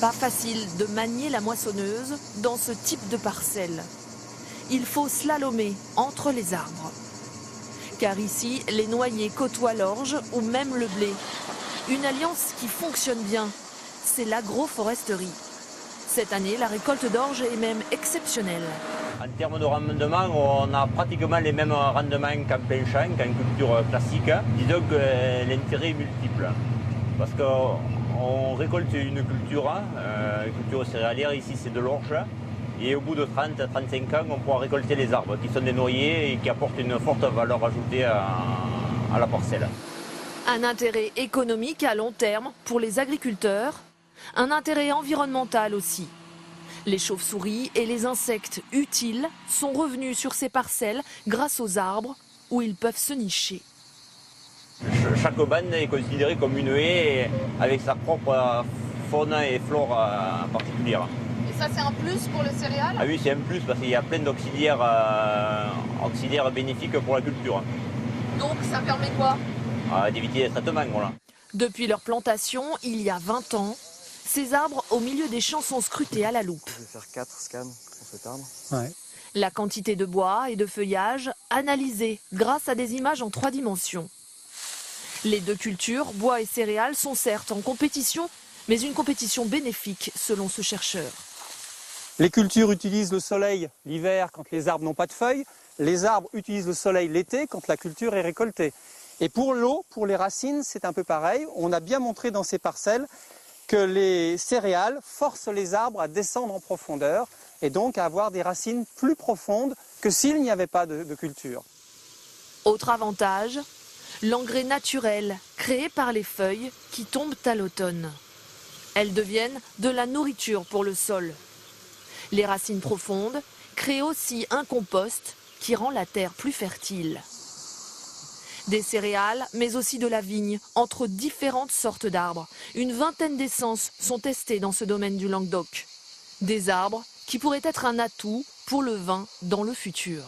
Pas facile de manier la moissonneuse dans ce type de parcelle. Il faut slalomer entre les arbres. Car ici, les noyers côtoient l'orge ou même le blé. Une alliance qui fonctionne bien, c'est l'agroforesterie. Cette année, la récolte d'orge est même exceptionnelle. En termes de rendement, on a pratiquement les mêmes rendements qu'en plein champ, qu'en culture classique. Disons que l'intérêt est multiple. Parce qu'on récolte une culture céréalière, ici c'est de l'orge. Et au bout de 30-35 ans, on pourra récolter les arbres, qui sont des noyers et qui apportent une forte valeur ajoutée à la parcelle. Un intérêt économique à long terme pour les agriculteurs, un intérêt environnemental aussi. Les chauves-souris et les insectes utiles sont revenus sur ces parcelles grâce aux arbres où ils peuvent se nicher. Chaque bande est considérée comme une haie avec sa propre faune et flore particulière. Et ça, c'est un plus pour le céréal? Ah oui, c'est un plus parce qu'il y a plein d'auxiliaires bénéfiques pour la culture. Donc ça permet quoi? D'éviter les traitements, voilà. Depuis leur plantation, il y a 20 ans, ces arbres au milieu des champs sont scrutés à la loupe. Je vais faire 4 scans pour cet arbre. Ouais. La quantité de bois et de feuillage analysée grâce à des images en 3 dimensions. Les deux cultures, bois et céréales, sont certes en compétition, mais une compétition bénéfique selon ce chercheur. Les cultures utilisent le soleil l'hiver quand les arbres n'ont pas de feuilles. Les arbres utilisent le soleil l'été quand la culture est récoltée. Et pour l'eau, pour les racines, c'est un peu pareil. On a bien montré dans ces parcelles que les céréales forcent les arbres à descendre en profondeur et donc à avoir des racines plus profondes que s'il n'y avait pas de culture. Autre avantage, l'engrais naturel créé par les feuilles qui tombent à l'automne. Elles deviennent de la nourriture pour le sol. Les racines profondes créent aussi un compost qui rend la terre plus fertile. Des céréales, mais aussi de la vigne, entre différentes sortes d'arbres. Une vingtaine d'essences sont testées dans ce domaine du Languedoc. Des arbres qui pourraient être un atout pour le vin dans le futur.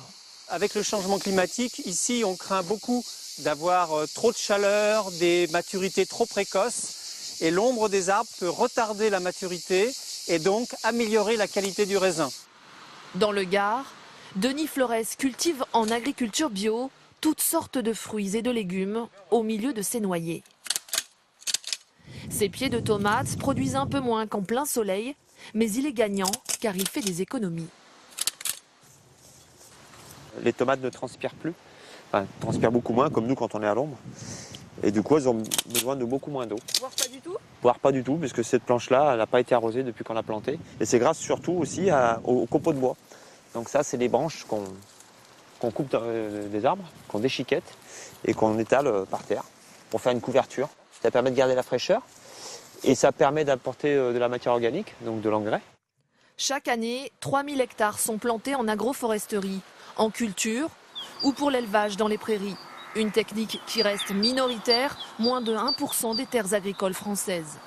Avec le changement climatique, ici on craint beaucoup d'avoir trop de chaleur, des maturités trop précoces. Et l'ombre des arbres peut retarder la maturité et donc améliorer la qualité du raisin. Dans le Gard, Denis Flores cultive en agriculture bio toutes sortes de fruits et de légumes au milieu de ses noyers. Ses pieds de tomates produisent un peu moins qu'en plein soleil, mais il est gagnant car il fait des économies. Les tomates ne transpirent plus, enfin, transpirent beaucoup moins comme nous quand on est à l'ombre. Et du coup, elles ont besoin de beaucoup moins d'eau. Voire pas du tout? Voire pas du tout, puisque cette planche-là, elle n'a pas été arrosée depuis qu'on l'a plantée. Et c'est grâce surtout aussi aux copeaux de bois. Donc ça, c'est les branches qu'on coupe des arbres, qu'on déchiquette et qu'on étale par terre pour faire une couverture. Ça permet de garder la fraîcheur et ça permet d'apporter de la matière organique, donc de l'engrais. Chaque année, 3000 hectares sont plantés en agroforesterie, en culture ou pour l'élevage dans les prairies. Une technique qui reste minoritaire, moins de 1% des terres agricoles françaises.